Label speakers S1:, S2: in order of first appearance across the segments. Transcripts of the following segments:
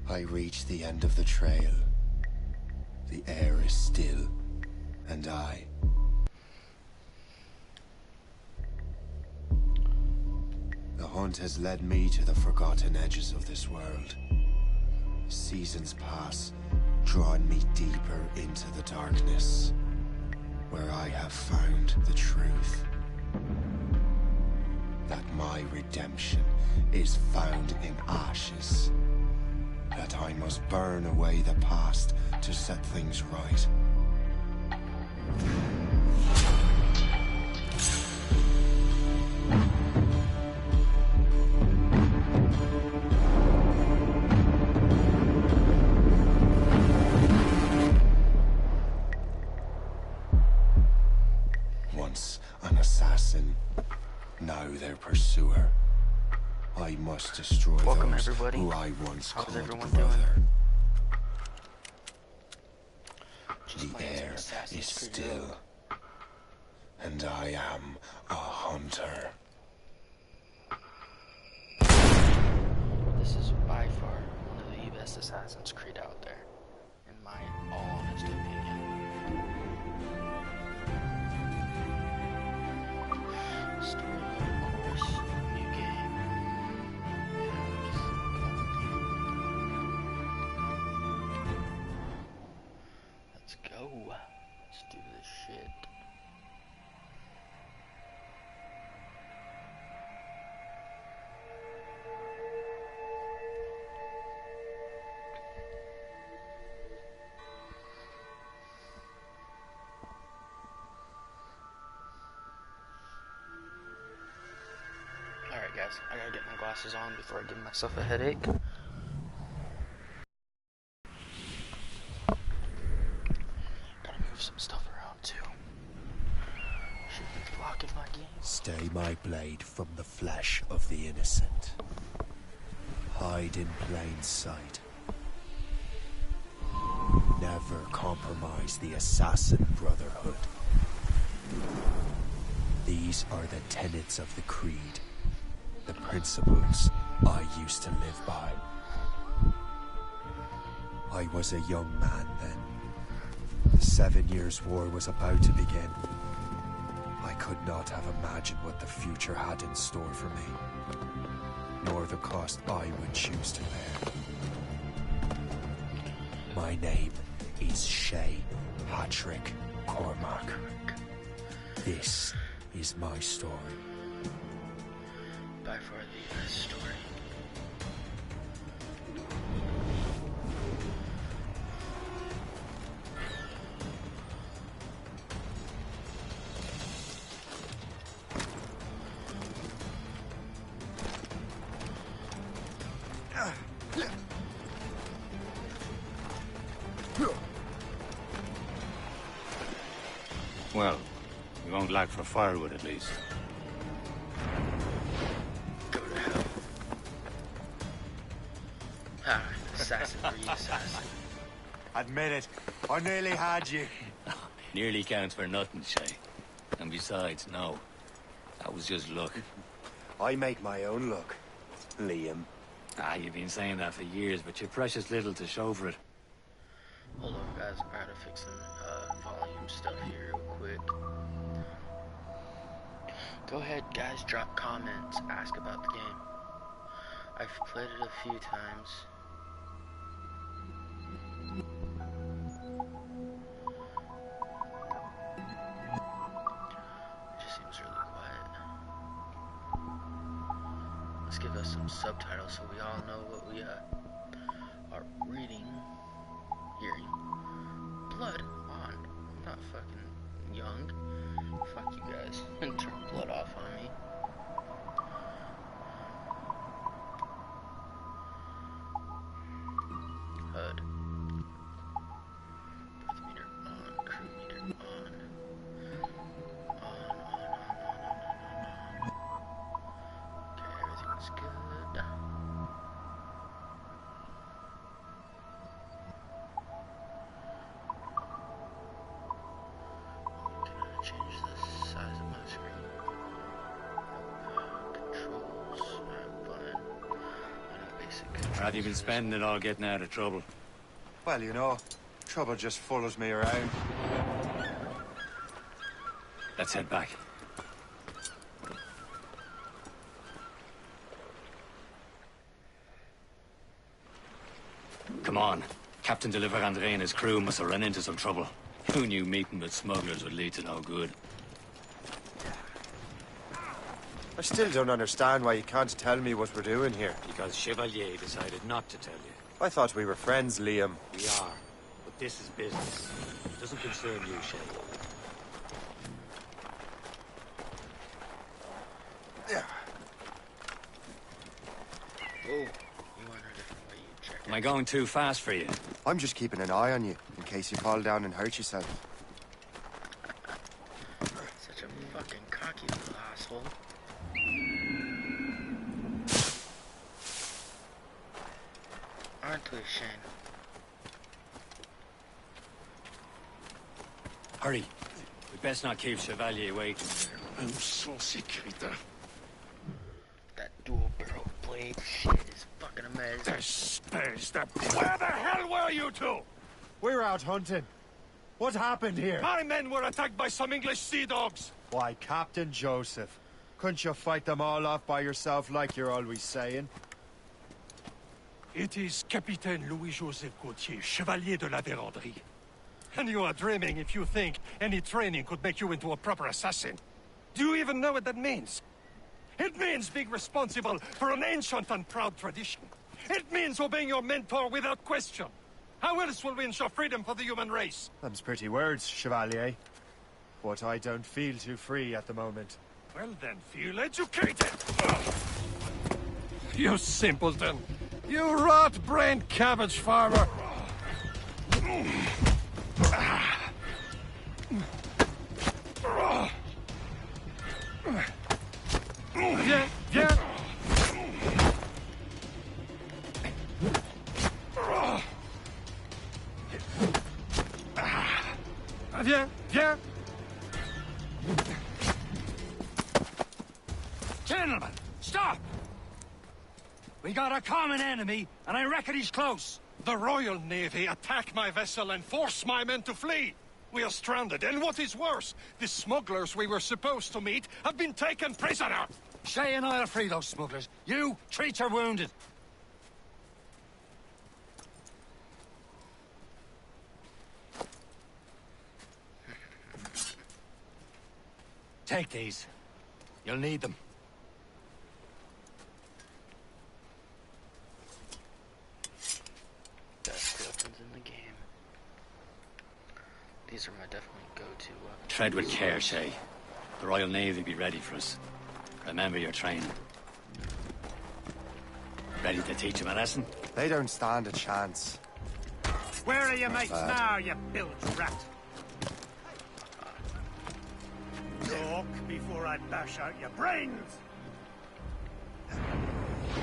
S1: I reach the end of the trail. The air is still, and the hunt has led me to the forgotten edges of this world. Seasons pass, drawing me deeper into the darkness, where I have found the truth. That my redemption is found in ashes. That I must burn away the past to set things right. Once an assassin, now their pursuer. I must destroy those
S2: everybody.
S1: who I once
S2: How's
S1: called
S2: everyone
S1: brother.
S2: Doing?
S1: The air is still, and I am a hunter.
S2: This is by far one of the best Assassin's Creed out there, in my honest opinion. Story mode, of course, new game. Let's go. Let's do this shit. Alright guys, I gotta get my glasses on before I give myself a headache. Gotta move some stuff around too. Should be blocking my game.
S1: Stay my blade from the flesh of the innocent. Hide in plain sight. Never compromise the assassin brotherhood. These are the tenets of the creed, the principles I used to live by. I was a young man then. The 7 Years' War was about to begin. I could not have imagined what the future had in store for me, nor the cost I would choose to bear. My name is Shay Patrick Cormac. This is my story.
S2: By far the best story.
S3: Well, we won't lack for firewood at least.
S2: Go to hell. Ah, assassin for you, assassin.
S1: Admit it, I nearly had you.
S3: Nearly counts for nothing, Shay. And besides, no. That was just luck.
S1: I make my own luck, Liam.
S3: You've been saying that for years, but you're precious little to show for it.
S2: Hold on, guys. I gotta fix some volume stuff here real quick. Go ahead, guys. Drop comments. Ask about the game. I've played it a few times. It just seems really quiet. Let's give us some subtitles so we all know what we are reading. Hearing. Blood on. I'm not fucking young. Fuck you guys. And turn blood off on me. HUD. Breath meter on. Crew meter on. On. Okay, everything's good. Change the size of my screen.
S3: Or have you been spending it all getting out of trouble?
S1: Well, you know, trouble just follows me around.
S3: Let's head back. Come on. Captain Deliver Andre and his crew must have run into some trouble. Who knew meeting with smugglers would lead to no good?
S1: I still don't understand why you can't tell me what we're doing here.
S3: Because Chevalier decided not to tell you.
S1: I thought we were friends, Liam.
S3: We are. But this is business. It doesn't concern you, Shay.
S1: Yeah.
S2: Oh, you went a different way, you check.
S3: Am I going too fast for you?
S1: I'm just keeping an eye on you, in case you fall down and hurt yourself.
S2: Such a fucking cocky little asshole. Aren't we, Shane?
S3: Hurry. We best not keep Chevalier waiting.
S2: That dual barrel blade shit is fucking amazing.
S4: Where the hell were you two?
S1: We're out hunting. What happened here?
S4: My men were attacked by some English sea dogs.
S1: Why, Captain Joseph. Couldn't you fight them all off by yourself like you're always saying?
S4: It is Capitaine Louis-Joseph Gauthier, Chevalier de la Vérendrye. And you are dreaming if you think any training could make you into a proper assassin. Do you even know what that means? It means being responsible for an ancient and proud tradition. It means obeying your mentor without question. How else will we ensure freedom for the human race?
S1: Them's pretty words, Chevalier. But I don't feel too free at the moment.
S4: Well then, feel educated! You simpleton! You rot-brained cabbage farmer! Viens, viens! Viens, viens!
S3: Gentlemen, stop! We got a common enemy, and I reckon he's close.
S4: The Royal Navy attack my vessel and force my men to flee. We are stranded, and what is worse, the smugglers we were supposed to meet have been taken prisoner.
S3: Shay and I'll free those smugglers. You, treat your wounded. Take these. You'll need them.
S2: Best weapons in the game. These are my definitely go-to weapons.
S3: Tread with care, Shay. The Royal Navy be ready for us. Remember your training. Ready to teach them a lesson?
S1: They don't stand a chance.
S5: Where are your mates now, you bilge rat? Talk before I bash out your brains!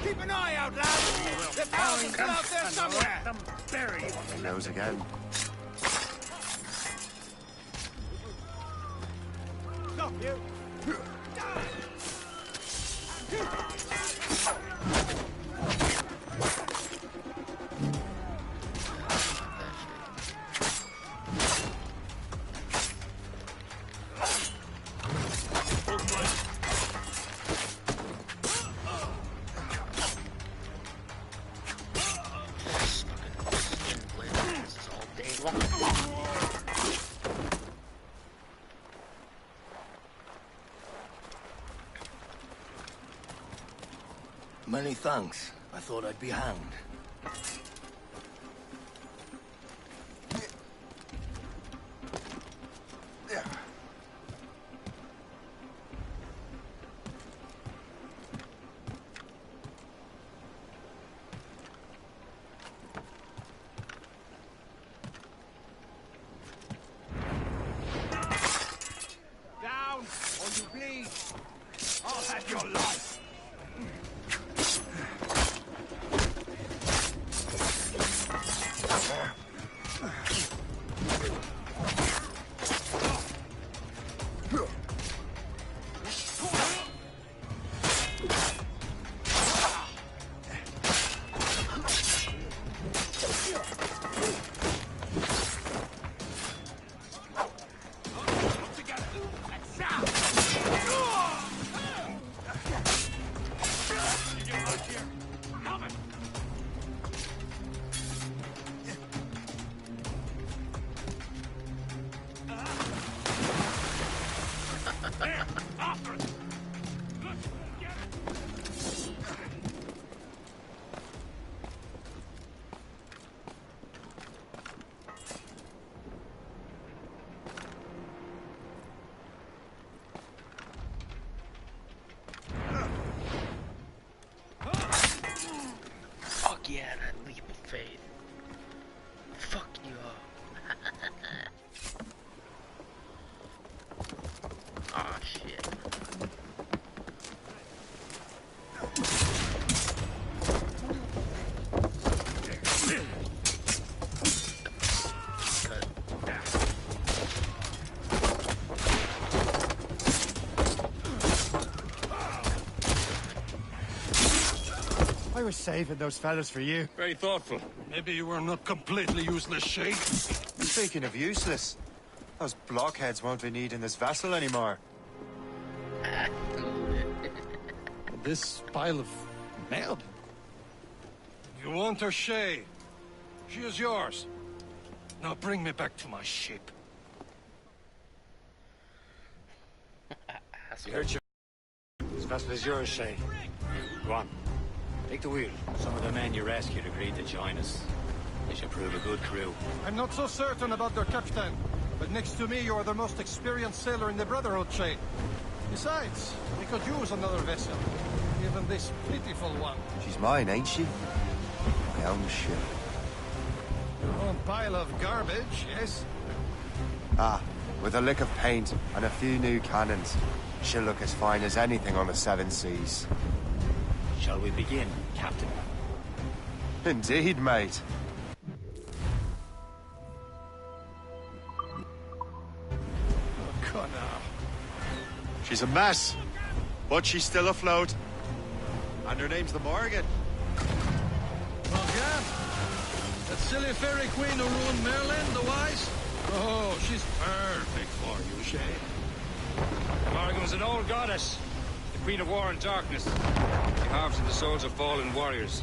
S5: Keep an eye out, lads! The power's still out there somewhere! Let them bury you.
S1: He knows again.
S5: Stop you!
S6: Many thanks. I thought I'd be hanged.
S5: Down, or you bleed! I'll have your life!
S1: was saving those fellas for you.
S3: Very thoughtful.
S4: Maybe you were not completely useless, Shay.
S1: Speaking of useless, those blockheads won't be needing this vessel anymore.
S4: This pile of mud. You want her, Shay? She is yours. Now bring me back to my ship.
S3: Heard you. This vessel is yours, Shay. Go on. Take the wheel. Some of the men you rescued agreed to join us. They should prove a good crew.
S4: I'm not so certain about their captain, but next to me you are the most experienced sailor in the Brotherhood, Shay. Besides, we could use another vessel, even this pitiful one.
S1: She's mine, ain't she? My own ship.
S4: Your own pile of garbage, yes?
S1: Ah, with a lick of paint and a few new cannons, she'll look as fine as anything on the seven seas.
S3: Shall we begin, Captain?
S1: Indeed, mate.
S4: Oh, God, now.
S1: She's a mess, but she's still afloat. And her name's the Morgan.
S4: Morgan? That silly fairy queen who ruined Merlin, the Wise? Oh, she's perfect for you, Shay.
S7: Morgan was an old goddess, the queen of war and darkness. She harvested the souls of fallen warriors.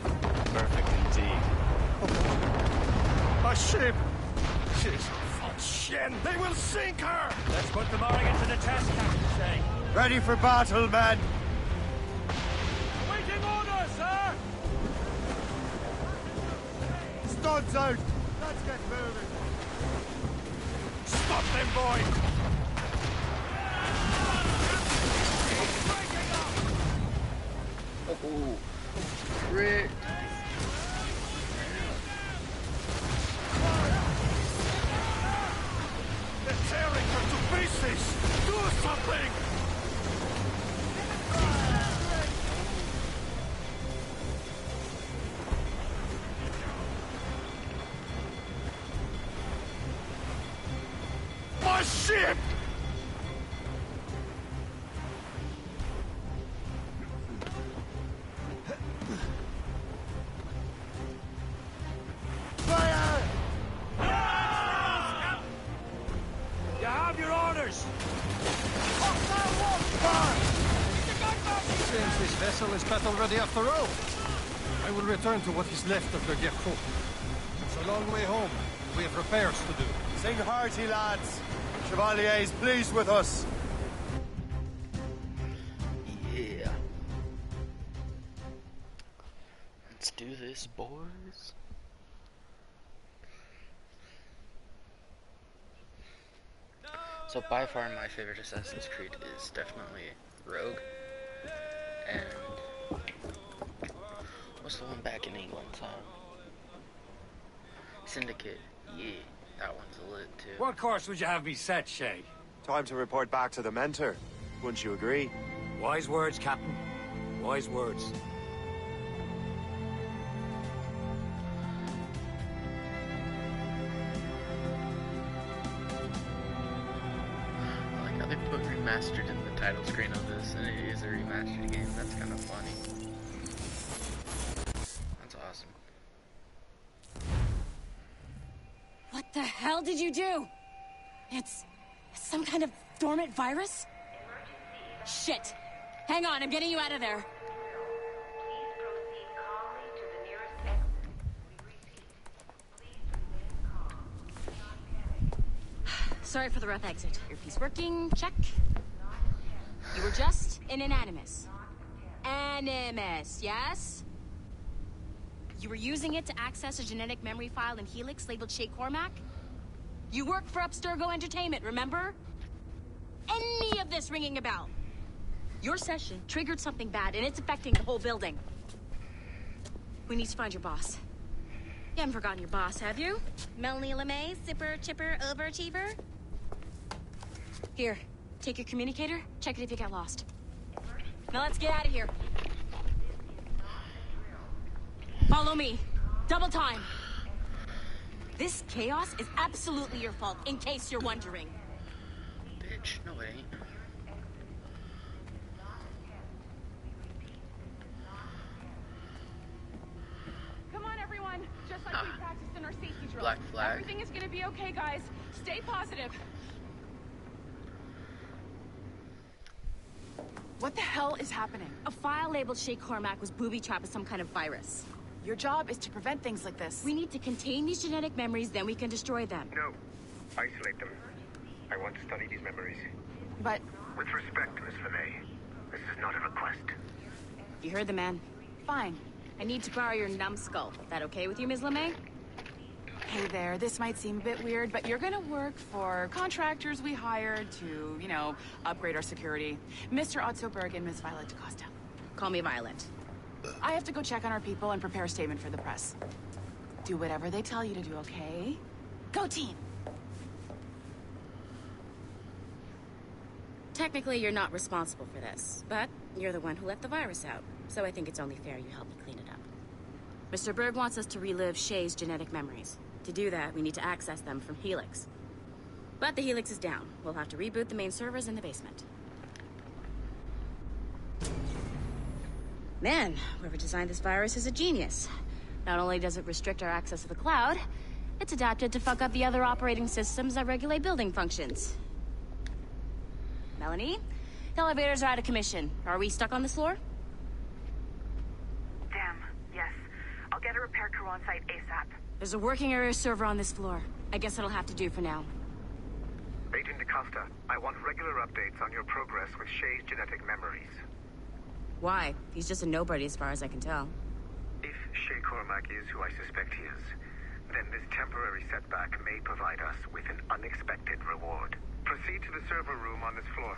S3: Perfect indeed.
S4: A ship! She's a false shin! They will sink her!
S7: Let's put the Morgan to the test, Captain Shay.
S1: Ready for battle, men!
S7: Waiting orders, sir!
S1: Studs out! Let's get moving!
S4: Stop them, boy!
S2: Oh, Rick.
S4: They're tearing her to pieces! Do something! My ship!
S7: You have your orders!
S4: Seems this vessel is battle ready after all. I will return to what is left of the Gerko. It's a long way home. We have repairs to do.
S1: Sing hearty, lads. Chevalier's pleased with us.
S2: Yeah. Let's do this, boys. So by far my favorite Assassin's Creed is definitely Rogue. And what's the one back in England? Syndicate. Yeah, that one's lit too.
S3: What course would you have me set, Shay?
S1: Time to report back to the mentor. Wouldn't you agree?
S3: Wise words, Captain. Wise words.
S2: I like how they put remastered in the title screen of this, and it is a remastered game. That's kind of funny. That's awesome.
S8: What the hell did you do? It's some kind of dormant virus? Shit! Hang on, I'm getting you out of there. Sorry for the rough exit. Earpiece working, check. You were just in an Animus. Animus, yes? You were using it to access a genetic memory file in Helix labeled Shay Cormac? You work for Abstergo Entertainment, remember? Any of this ringing a bell? Your session triggered something bad, and it's affecting the whole building. We need to find your boss. You haven't forgotten your boss, have you? Melanie LeMay, zipper, chipper, overachiever? Here, take your communicator, check it if you get lost. Now let's get out of here. Follow me. Double time. This chaos is absolutely your fault, in case you're wondering.
S2: Bitch, no it ain't. lag.
S9: Everything is gonna be okay, guys. Stay positive. What the hell is happening?
S8: A file labeled Shay Cormac was booby-trapped with some kind of virus.
S9: Your job is to prevent things like this.
S8: We need to contain these genetic memories, then we can destroy them.
S10: No. Isolate them. I want to study these memories.
S9: But...
S10: With respect, Miss LeMay, this is not a request.
S8: You heard the man.
S9: Fine.
S8: I need to borrow your numbskull. That okay with you, Ms. LeMay?
S9: Hey there, this might seem a bit weird, but you're gonna work for contractors we hired to, you know, upgrade our security. Mr. Ottoberg and Miss Violet DaCosta.
S8: Call me Violet.
S9: I have to go check on our people and prepare a statement for the press. Do whatever they tell you to do, okay? Go team!
S8: Technically, you're not responsible for this, but you're the one who let the virus out, so I think it's only fair you help me clean it up. Mr. Berg wants us to relive Shay's genetic memories. To do that, we need to access them from Helix. But the Helix is down. We'll have to reboot the main servers in the basement. Man, whoever designed this virus is a genius. Not only does it restrict our access to the cloud, it's adapted to fuck up the other operating systems that regulate building functions. Melanie? The elevators are out of commission. Are we stuck on this floor?
S11: Damn, yes. I'll get a repair crew on site ASAP.
S8: There's a working area server on this floor. I guess it'll have to do for now.
S10: Agent DaCosta, I want regular updates on your progress with Shay's genetic memories.
S8: Why? He's just a nobody as far as I can tell.
S10: If Shay Cormac is who I suspect he is, then this temporary setback may provide us with an unexpected reward. Proceed to the server room on this floor.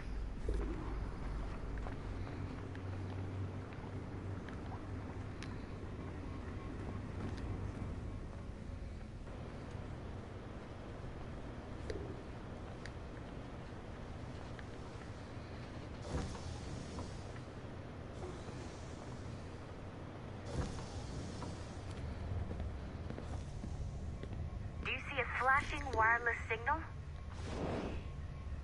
S11: Do you see a flashing wireless signal?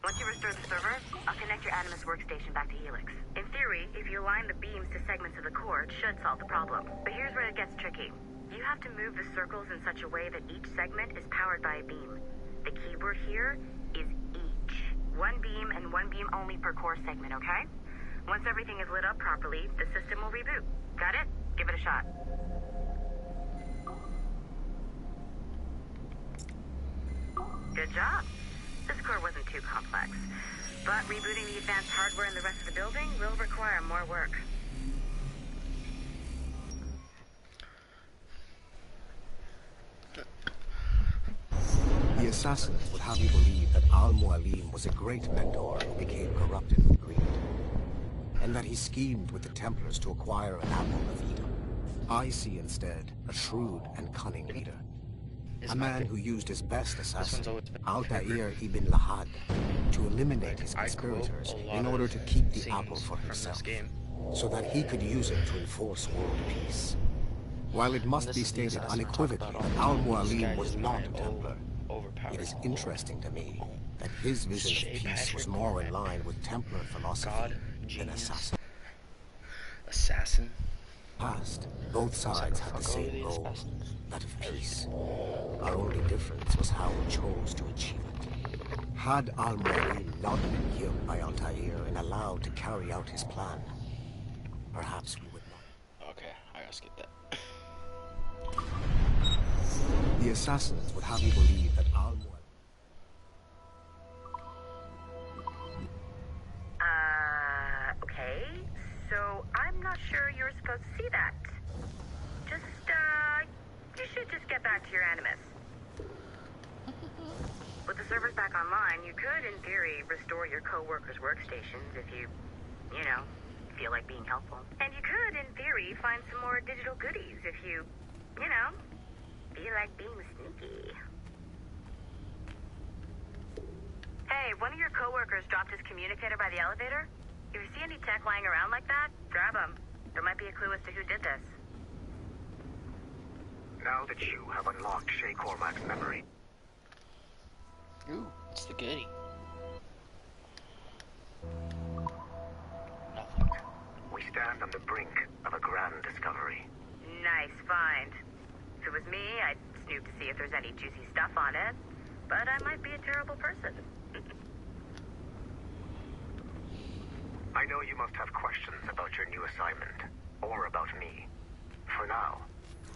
S11: Once you restore the server, I'll connect your Animus workstation back to Helix. In theory, if you align the beams to segments of the core, it should solve the problem. But here's where it gets tricky. You have to move the circles in such a way that each segment is powered by a beam. The keyword here is each. One beam and one beam only per core segment, okay? Once everything is lit up properly, the system will reboot. Got it? Give it a shot. Good job. This core wasn't too complex, but rebooting the advanced hardware in the rest of the building will require more work.
S6: The assassins would have you believe that Al-Mualim was a great mentor who became corrupted with greed, and that he schemed with the Templars to acquire an apple of Eden. I see instead a shrewd and cunning leader. A man who used his best assassin, Altair ibn Lahad, to eliminate his conspirators in order to keep the apple for himself, so that he could use it to enforce world peace. While it must be stated unequivocally that Al-Mualim was not a Templar, it is interesting to me that his vision of peace was more in line with Templar philosophy than assassin.
S2: Assassin?
S6: Past, both sides had the same goal, that of peace. Our only difference was how we chose to achieve it. Had Al-Mualim not been killed by Altair and allowed to carry out his plan, perhaps we would not.
S2: Okay, I gotta skip that.
S6: The assassins would have you believe that Al-Mualim...
S11: Okay. So, I'm not sure you were supposed to see that. You should just get back to your Animus. With the servers back online, you could, in theory, restore your co-workers' workstations if you feel like being helpful. And you could, in theory, find some more digital goodies if you feel like being sneaky. Hey, one of your co-workers dropped his communicator by the elevator. If you see any tech lying around like that, grab them. There might be a clue as to who did this.
S10: Now that you have unlocked Shay Cormac's memory.
S2: Ooh, it's the goodie. Nothing.
S10: We stand on the brink of a grand discovery.
S11: Nice find. If it was me, I'd snoop to see if there's any juicy stuff on it, but I might be a terrible person.
S10: I know you must have questions about your new assignment, or about me. For now,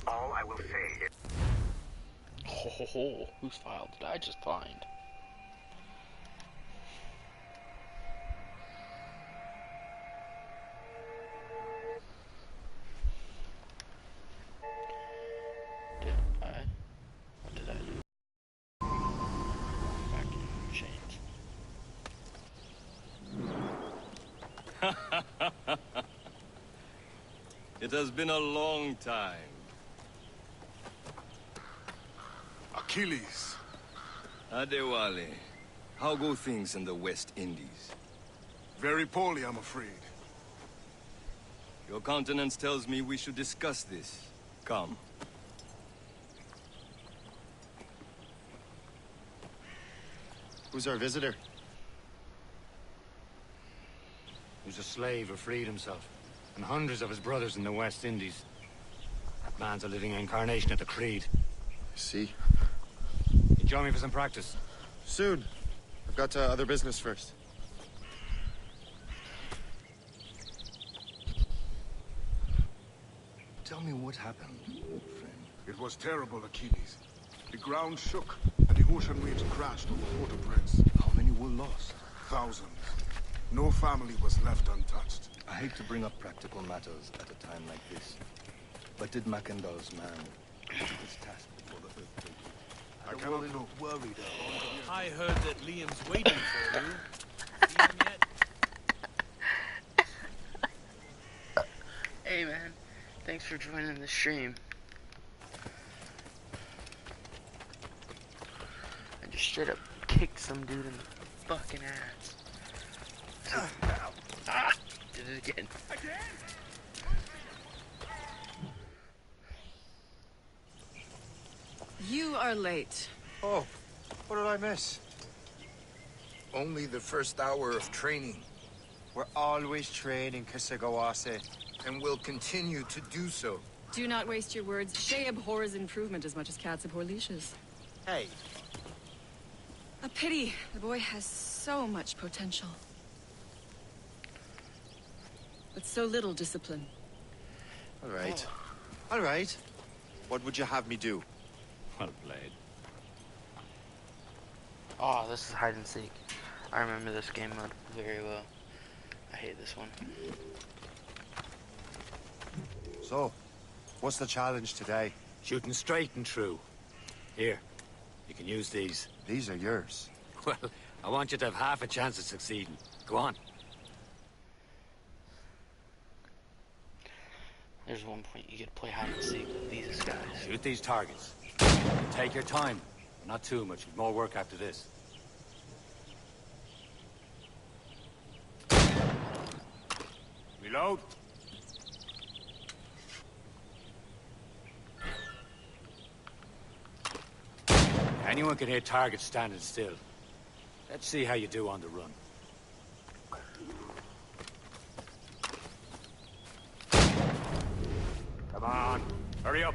S10: all I will say is...
S2: Oh, whose file did I just find? What did I do? Vacuum chains.
S12: It has been a long time.
S13: Achilles.
S12: Adewale, how go things in the West Indies?
S13: Very poorly, I'm afraid.
S12: Your countenance tells me we should discuss this. Come.
S1: Who's our visitor?
S3: He was a slave who freed himself, and hundreds of his brothers in the West Indies. That man's a living incarnation of the Creed.
S1: I see.
S3: You join me for some practice?
S1: Soon. I've got other business first.
S12: Tell me what happened, old friend.
S13: It was terrible, Achilles. The ground shook, and the ocean waves crashed over Port-au-Prince.
S12: How many were lost?
S13: Thousands. No family was left untouched.
S12: I hate to bring up practical matters at a time like this, but did Mackandal's man complete his task before the earthquake?
S13: I cannot know.
S12: Worried.
S5: I heard that Liam's waiting for you. See him yet?
S2: Hey man, thanks for joining the stream. I just straight up kicked some dude in the fucking ass. Did it again.
S14: You are late.
S1: Oh, what did I miss?
S15: Only the first hour of training.
S1: We're always training, Kisagawase.
S15: And will continue to do so.
S14: Do not waste your words. Shay abhors improvement as much as cats abhor leashes.
S1: Hey.
S14: A pity. The boy has so much potential. But so little discipline.
S1: All right. All right. What would you have me do?
S3: Well played.
S2: Oh, this is hide and seek. I remember this game mode very well. I hate this one.
S1: So, what's the challenge today?
S3: Shooting straight and true. Here, you can use these.
S1: These are yours.
S3: Well, I want you to have half a chance of succeeding. Go on.
S2: There's one point you get to play hide and seek with these guys.
S3: Shoot these targets. Take your time. Not too much. With more work after this. Reload. Anyone can hit targets standing still. Let's see how you do on the run. Come on, hurry up.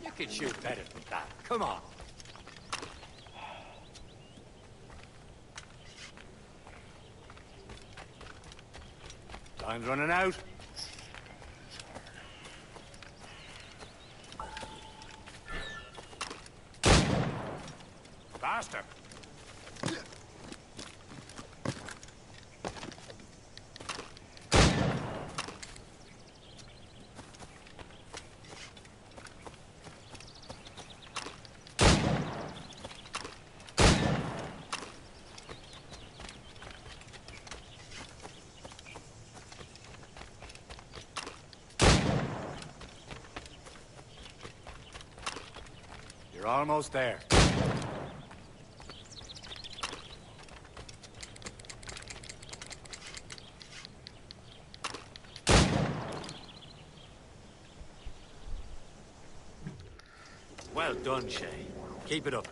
S3: You can shoot better than that. Come on. Time's running out. Faster. You're almost there. Well done, Shay. Keep it up.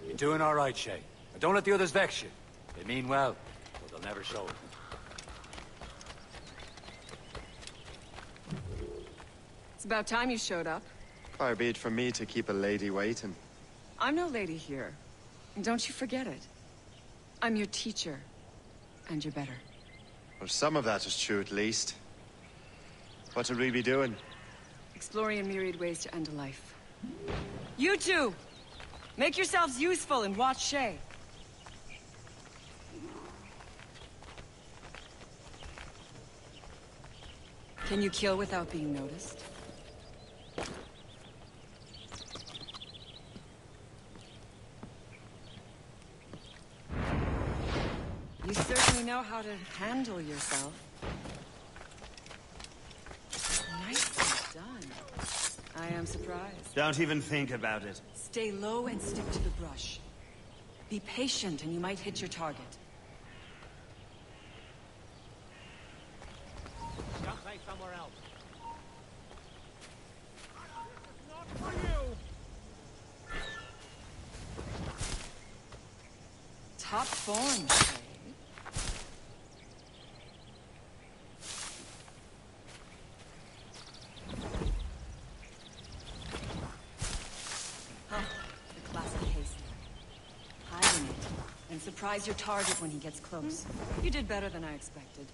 S3: You're doing all right, Shay. And don't let the others vex you. They mean well, but they'll never show it.
S14: It's about time you showed up.
S1: Far be it from me to keep a lady waiting.
S14: I'm no lady here. And don't you forget it. I'm your teacher. And you're better.
S1: Well, some of that is true at least. What should we be doing?
S14: Exploring a myriad ways to end a life. You two! Make yourselves useful and watch Shay. Can you kill without being noticed? You certainly know how to handle yourself. Nicely done. I am surprised.
S16: Don't even think about it.
S14: Stay low and stick to the brush. Be patient and you might hit your target.
S5: Somewhere else. Not for you.
S14: Top form, Shay. Huh, the classic case. Hide in it, and surprise your target when he gets close. You did better than I expected.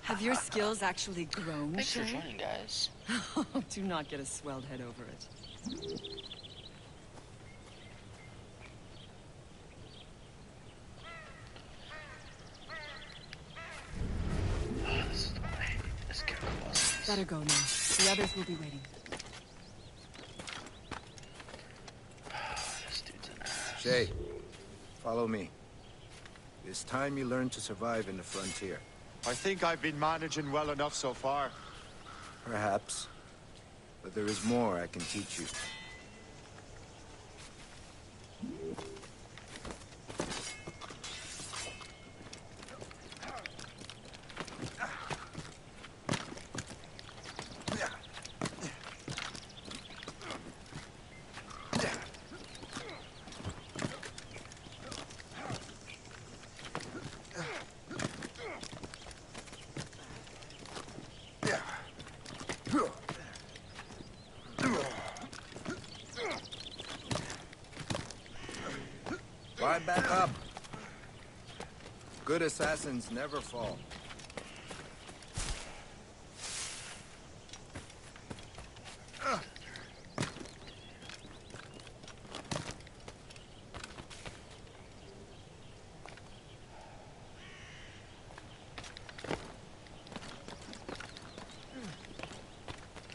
S14: Have your skills actually grown,
S2: Thanks
S14: Shay?
S2: for joining, guys.
S14: Do not get a swelled head over it.
S2: Oh, this is the one I hate. This chemical bosses.
S14: Better go now. The others will be waiting.
S2: This dude's an ass.
S15: Shay, follow me. It's time you learn to survive in the frontier.
S1: I think I've been managing well enough so far.
S15: Perhaps. But there is more I can teach you. Why back up? Good assassins never fall.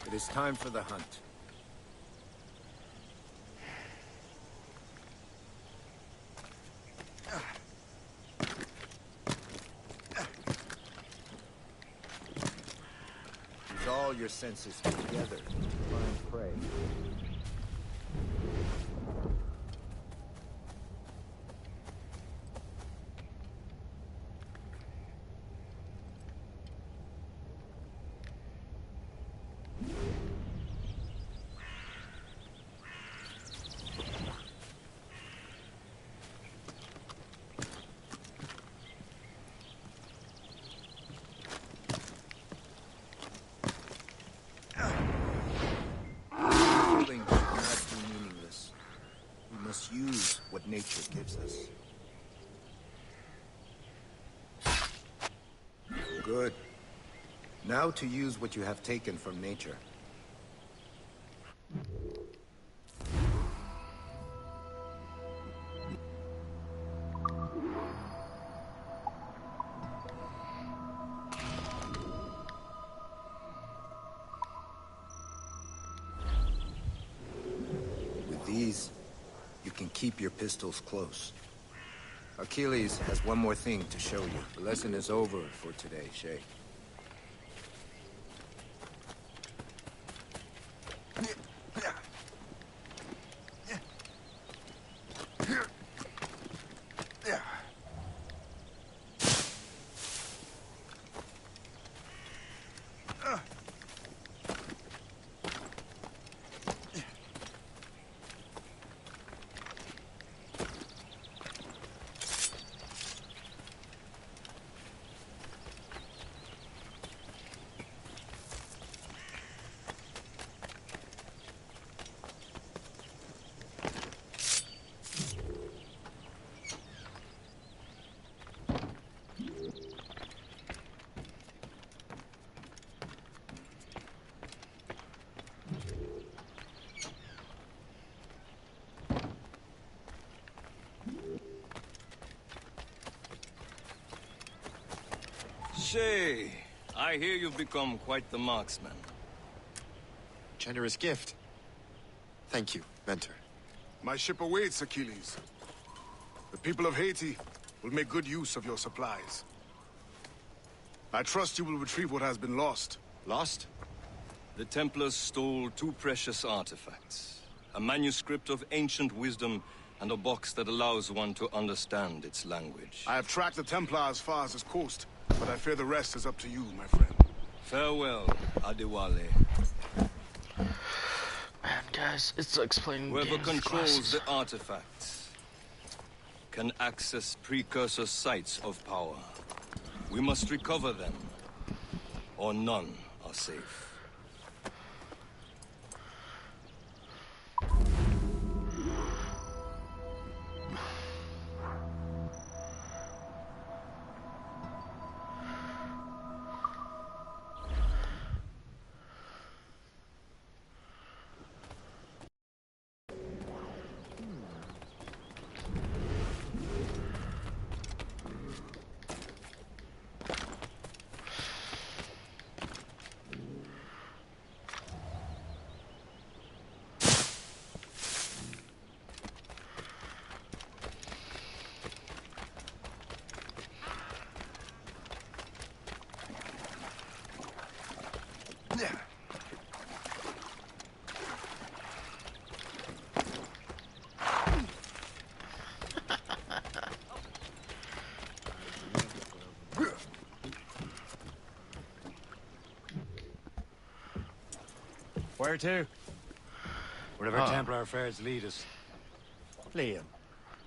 S15: It is time for the hunt. Use all your senses together to find prey. Killing should not be meaningless. We must use what nature gives us. Good. Now to use what you have taken from nature. With these, you can keep your pistols close. Achilles has one more thing to show you. The lesson is over for today, Shay.
S12: Shay, I hear you've become quite the marksman.
S1: Generous gift. Thank you, Mentor.
S13: My ship awaits, Achilles. The people of Haiti will make good use of your supplies. I trust you will retrieve what has been lost.
S1: Lost?
S12: The Templars stole 2 precious artifacts. A manuscript of ancient wisdom and a box that allows one to understand its language.
S13: I have tracked the Templar as far as this coast, but I fear the rest is up to you, my friend.
S12: Farewell, Adewale.
S2: Man, guys, it's like playing
S12: Whoever
S2: games with
S12: controls
S2: glasses.
S12: the artifacts can access precursor sites of power. We must recover them, or none are safe.
S3: Where to? Wherever Templar affairs lead us.
S1: Liam,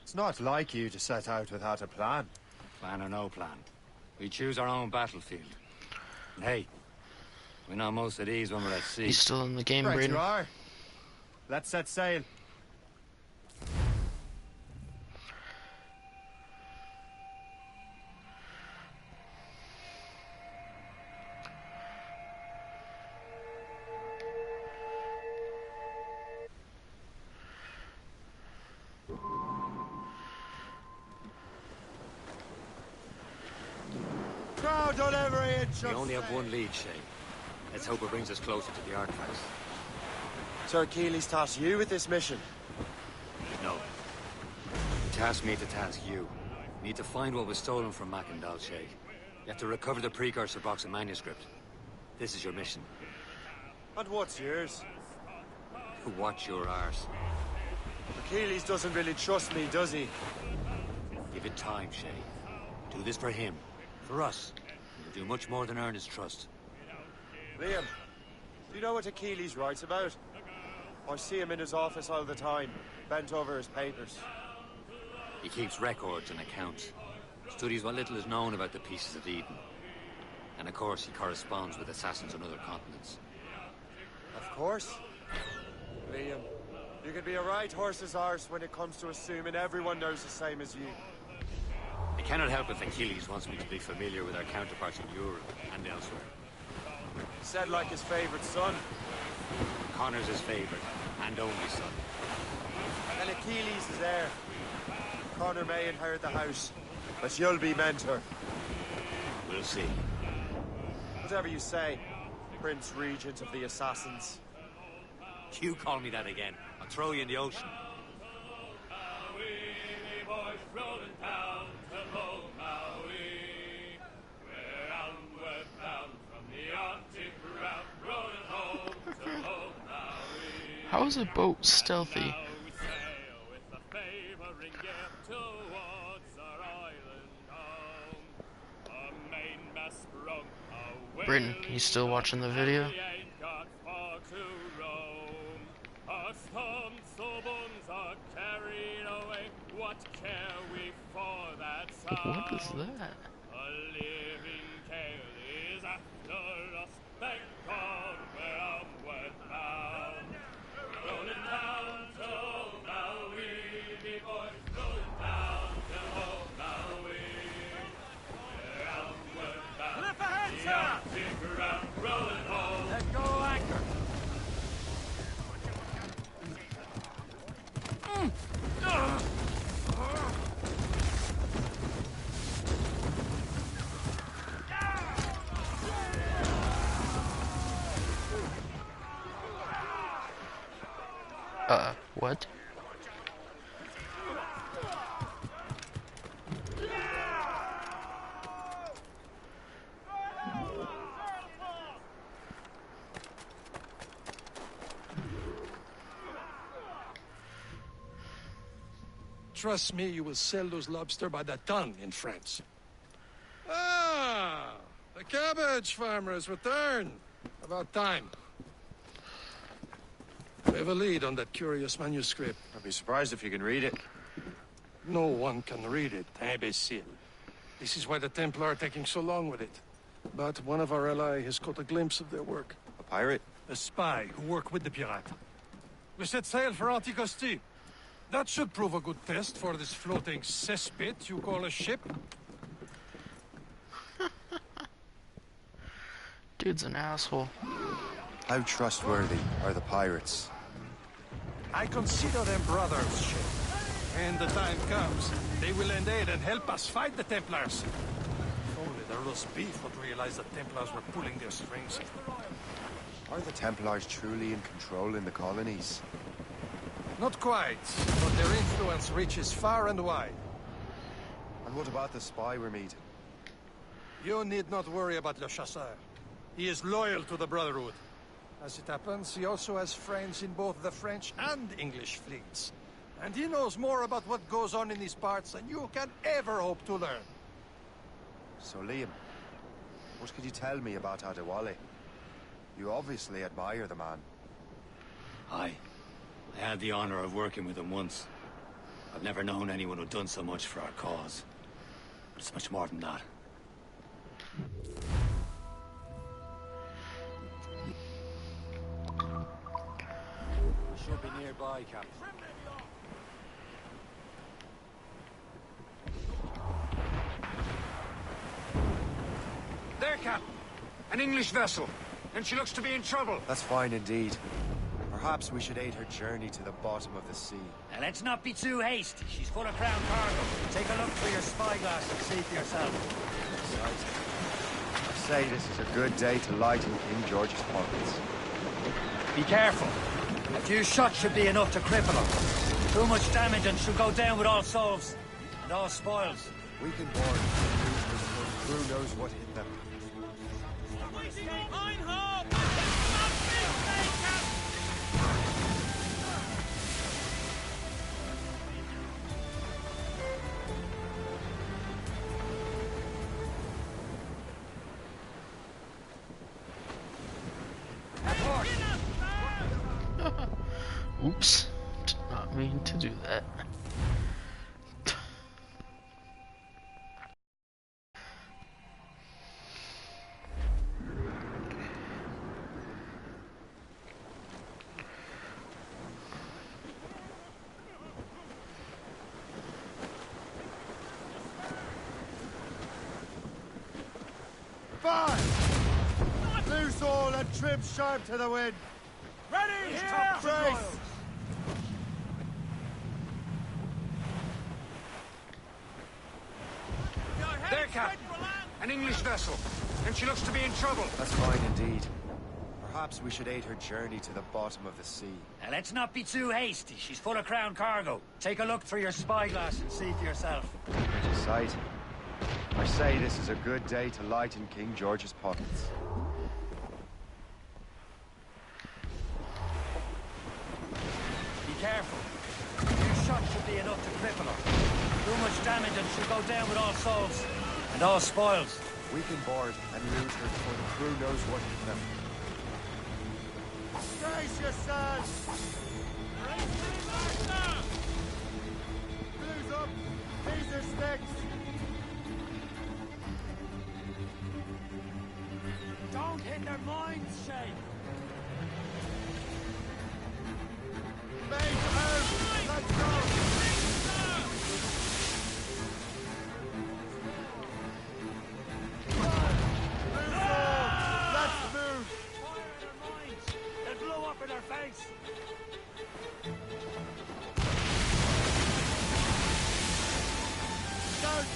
S1: it's not like you to set out without a plan.
S3: Plan or no plan. We choose our own battlefield. And hey, we know most of these when we're at sea.
S2: He's still in the game,
S1: Right,
S2: Braden.
S1: you are. Let's set sail. Crowd on every inch
S3: We
S1: of
S3: only have
S1: sail.
S3: one lead, Shay. Let's hope it brings us closer to the artifacts.
S1: Sir Achilles tasked you with this mission.
S3: No. He tasked me to task you. We need to find what was stolen from Mackandal, Shay. You have to recover the precursor box and manuscript. This is your mission.
S1: And what's yours?
S3: Watch your arse.
S1: Achilles doesn't really trust me, does he?
S3: Give it time, Shay. Do this for him. For us. You'll do much more than earn his trust.
S1: Liam, do you know what Achilles writes about? I see him in his office all the time, bent over his papers.
S3: He keeps records and accounts. Studies what little is known about the pieces of Eden. And of course, he corresponds with assassins on other continents.
S1: Of course. Liam, you can be a right horse's arse when it comes to assuming everyone knows the same as you.
S3: I cannot help if Achilles wants me to be familiar with our counterparts in Europe and elsewhere.
S1: Said like his favorite son.
S3: Connor's his favorite, and only son.
S1: And Achilles is heir. Connor may inherit the house, but you'll be mentor.
S3: We'll see.
S1: Whatever you say, Prince Regent of the Assassins.
S3: You call me that again, I'll throw you in the ocean.
S2: How is a boat stealthy? Braden, you still watching the video? What is that?
S5: Let go anchor.
S2: What?
S4: Trust me, you will sell those lobster by the ton in France. Ah, the cabbage farmer has returned. About time. We have a lead on that curious manuscript.
S1: I'd be surprised if you can read it.
S4: No one can read it, imbecile. This is why the Templar are taking so long with it. But one of our allies has caught a glimpse of their work.
S1: A pirate?
S4: A spy who worked with the pirate. We set sail for Anticosti. That should prove a good test for this floating cesspit you call a ship.
S2: Dude's an asshole.
S1: How trustworthy are the pirates?
S4: I consider them brothers, ship. When the time comes, they will lend aid and help us fight the Templars. If only the roast beef would realize the Templars were pulling their strings.
S1: Are the Templars truly in control in the colonies?
S4: Not quite, but their influence reaches far and wide.
S1: And what about the spy we're meeting?
S4: You need not worry about Le Chasseur. He is loyal to the Brotherhood. As it happens, he also has friends in both the French and English fleets. And he knows more about what goes on in these parts than you can ever hope to learn.
S1: So, Liam, what could you tell me about Adewale? You obviously admire the man.
S3: Aye. I had the honor of working with him once. I've never known anyone who'd done so much for our cause. But it's much more than that. Should be nearby, Captain.
S7: There, Cap. An English vessel. And she looks to be in trouble.
S1: That's fine indeed. Perhaps we should aid her journey to the bottom of the sea.
S3: Now, let's not be too hasty. She's full of crown cargo. Take a look through your spyglass and see for yourself.
S1: I say this is a good day to lighten King George's pockets.
S3: Be careful. A few shots should be enough to cripple her. Too much damage and she'll go down with all souls and all spoils.
S1: We can board. Who knows what hit them?
S2: Oops. Did not mean to do that.
S1: Five! Loose all and trim sharp to the wind.
S5: Ready here!
S1: Brace!
S7: There, Cap. An English vessel. And she looks to be in trouble.
S1: That's fine indeed. Perhaps we should aid her journey to the bottom of the sea.
S3: Now, let's not be too hasty. She's full of crown cargo. Take a look through your spyglass and see for yourself.
S1: Pretty sight. I say this is a good day to lighten King George's pockets.
S3: Be careful. A few shots should be enough to cripple her. Too much damage and she'll go down with all souls and all spoils.
S1: We can board and loot her before the crew knows what hit them. Brace yourselves! Blues up! These are sticks!
S5: Don't hit their minds, Shane!
S1: Make out! Let's go!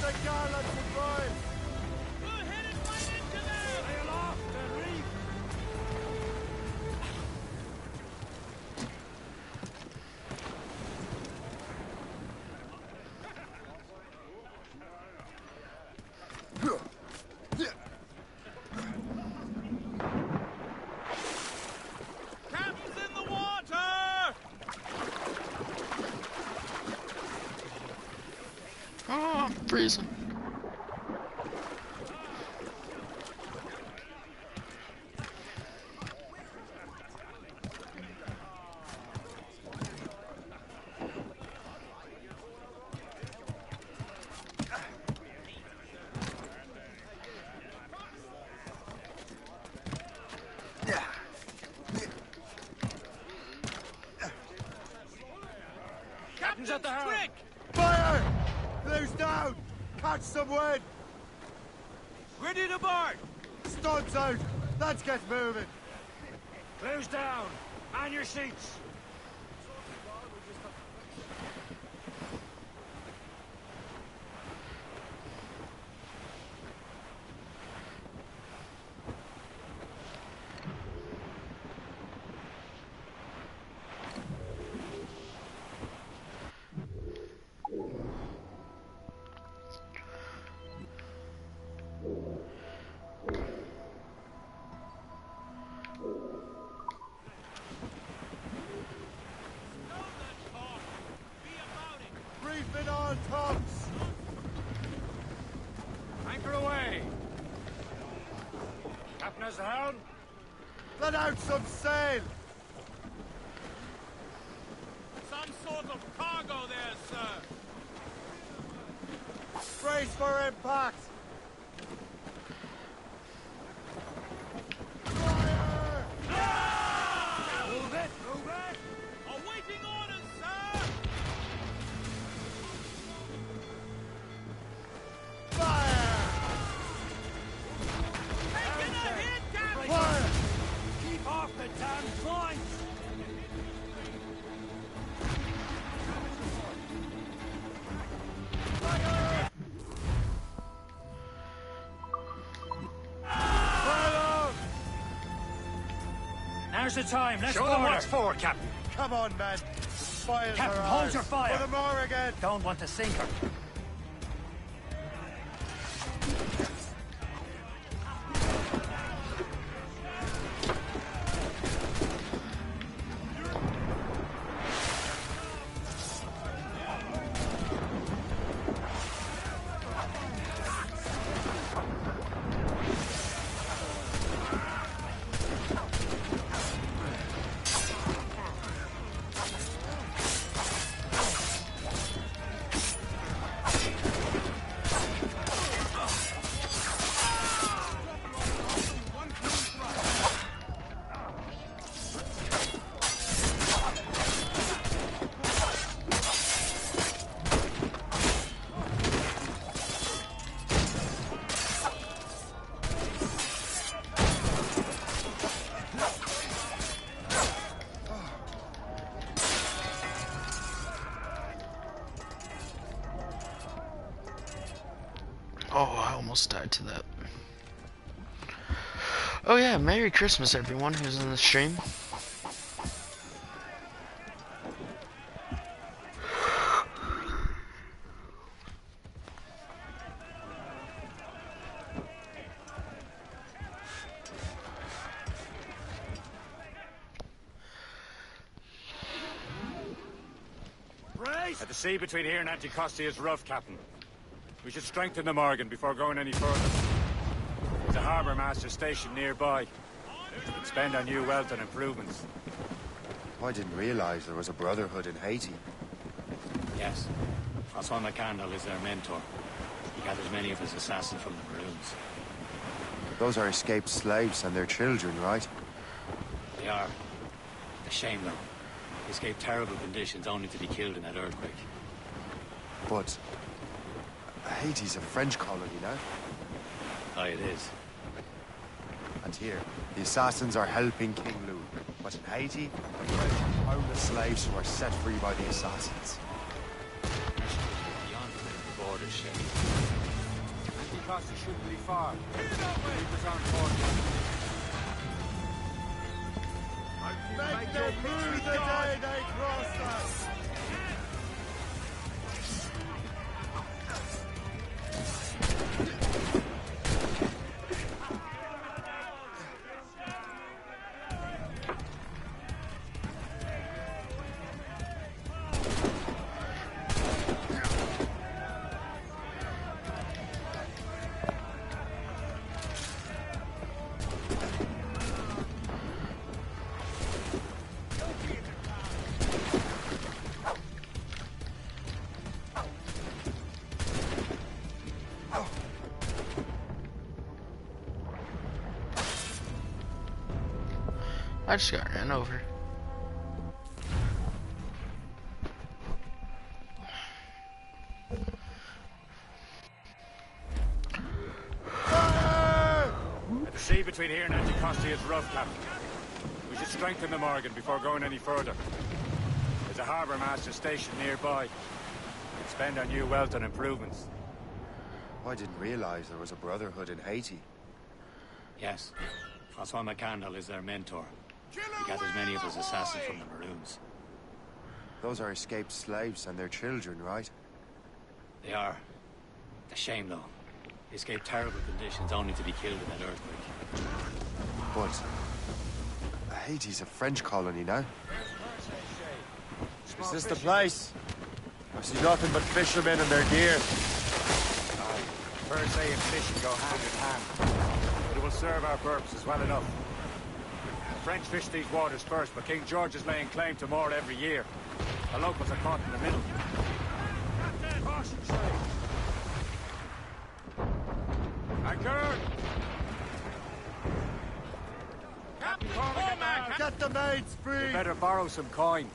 S1: The garlands and boys!
S5: We're headed right into them! Sail off the reef!
S2: Freeze him.
S5: Captain's at the helm!
S1: Fire! Blue's down! Catch some wind!
S5: Ready to board!
S1: Studs out! Let's get moving!
S5: Blue's down! On your seats!
S1: Briefing on tops!
S5: Anchor away! Captain has the helm?
S1: Let out some sail!
S5: Some sort of cargo there, sir!
S1: Brace for impact! Fire!
S5: Move it! Move it! Awaiting orders, sir!
S1: Fire!
S5: Taking a hit, Captain!
S1: Fire!
S5: Keep off the damn points! Now's the time. Let's
S7: Show them what's for, Captain.
S1: Come on, men! Fires
S7: Captain,
S1: are
S7: hold
S1: ours.
S7: your fire.
S1: For the more again!
S7: Don't want to sink her.
S2: Oh, I almost died to that. Oh yeah, Merry Christmas everyone who's in the stream.
S7: The sea between here and Anticosti is rough, Captain. We should strengthen the Morgan before going any further. There's a harbour master station nearby. We can spend our new wealth on improvements.
S1: I didn't realize there was a brotherhood in Haiti.
S3: Yes. Francois McCandle is their mentor. He gathers many of his assassins from the ruins.
S1: Those are escaped slaves and their children, right?
S3: They are. A shame, though. They escaped terrible conditions only to be killed in that earthquake.
S1: But Haiti's a French colony now.
S3: Aye, it is.
S1: And here, the assassins are helping King Louis. But in Haiti, the French own the slaves who are set free by the assassins.
S3: Beyond the borders, Shane.
S7: Anticosti shouldn't be far. Keepers aren't fortunate.
S1: Make them prove the day they crossed us!
S2: I just got ran over.
S7: At the sea between here and Anticosti is rough, Captain. We should strengthen the Morgan before going any further. There's a harbour master station nearby. We'll spend our new wealth on improvements.
S1: I didn't realize there was a brotherhood in Haiti.
S3: Yes. Francois McCandle is their mentor. He gathers many of his assassins from the Maroons.
S1: Those are escaped slaves and their children, right?
S3: They are. A shame, though. They escaped terrible conditions only to be killed in that earthquake.
S1: But Haiti's a French colony now. Is this the place? I see nothing but fishermen and their gear.
S7: Per se and fishing go hand in hand. But it will serve our purposes well enough. The French fish these waters first, but King George is laying claim to more every year. The locals are caught in the middle. Anchor!
S5: Captain
S1: Get the maids free!
S7: You better borrow some coin.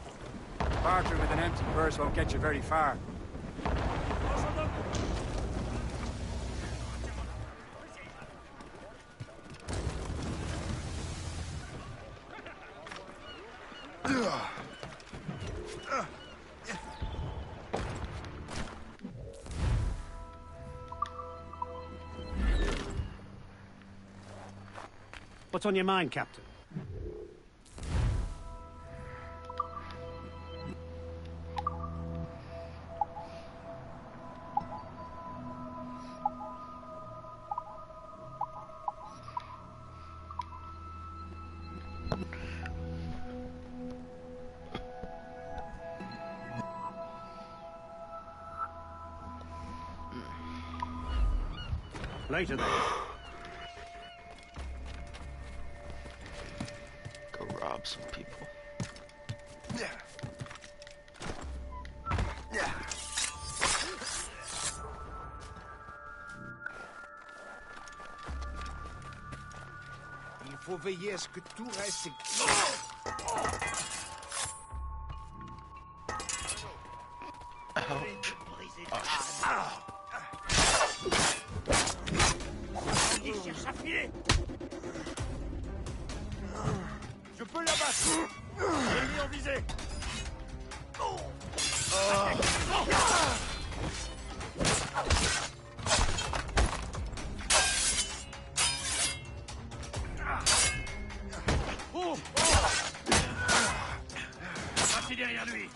S7: Bartering with an empty purse won't get you very far.
S16: What's on your mind, Captain? Later then.
S2: Go rob some people.
S5: Il faut veiller à ce que tout reste... Il cherche à filer. Je peux l'abattre. Ennemi en visée. Passez derrière lui.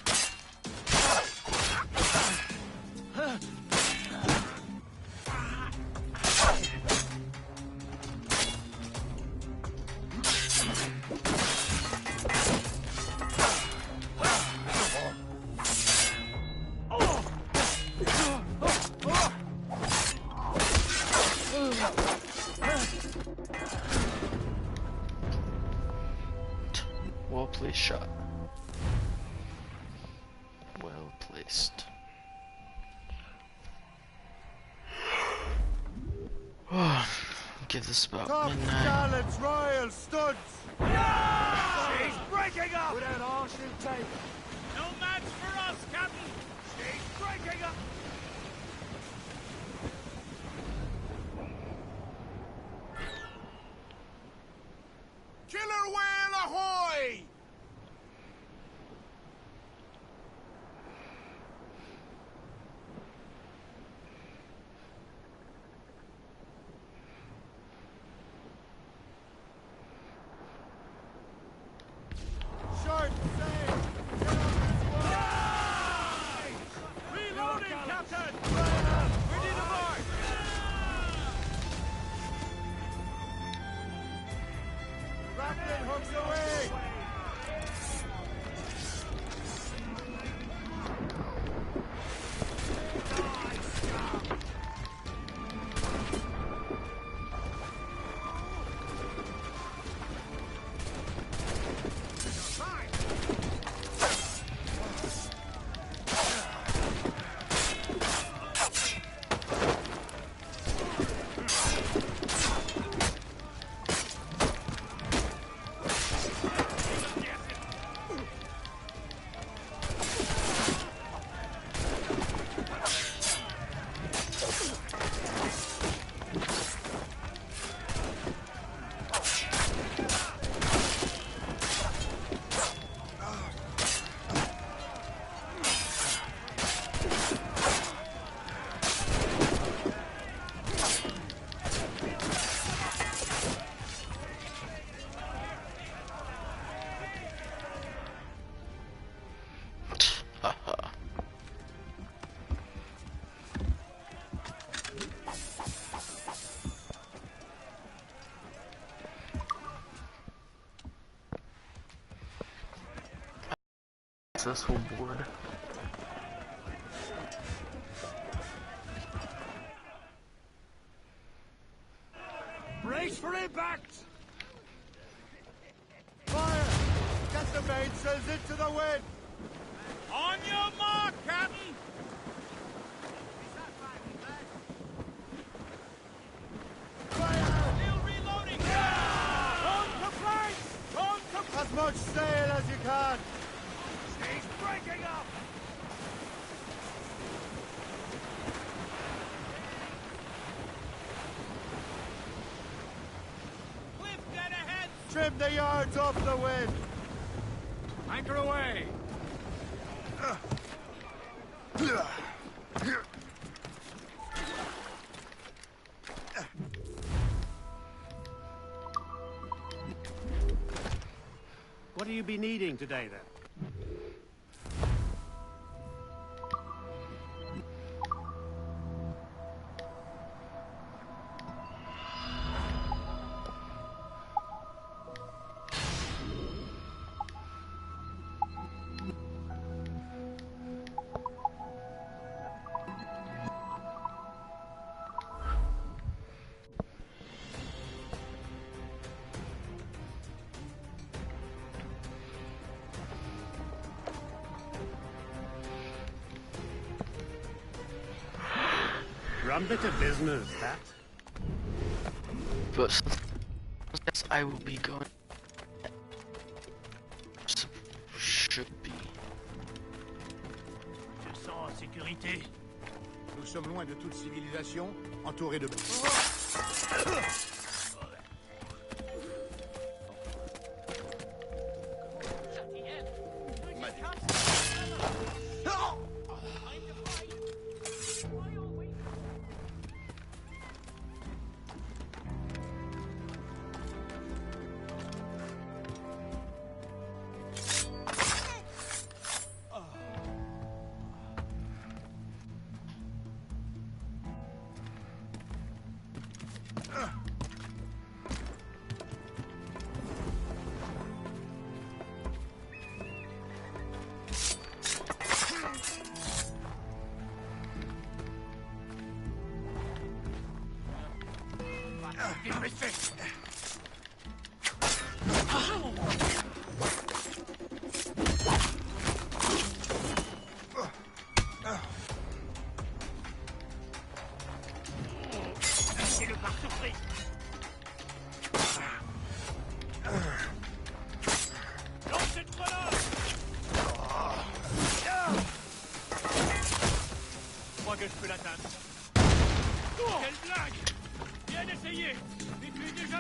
S2: Well placed shot. Well placed. Give this about midnight.
S1: Gallants, royal studs!
S5: She's breaking up! Without all she'll take. No match for us, Captain! She's breaking up! Killer whale ahoy! Short sail! Get on this line! Reloading, Captain!
S2: Successful board.
S5: Brace for impact! Fire! Get the mainsails into the wind! On your mark, Captain! Fire! Still reloading! On to flanks! On to... As much sail as you can! She's breaking up! Cliff, dead ahead! Trim the yards off the wind!
S7: Anchor away!
S16: What do you be needing today, then? Rum bit of business, that.
S2: But yes, I will be going. Should be.
S5: Je sens en sécurité.
S17: Nous sommes loin de toute civilisation, entourés de...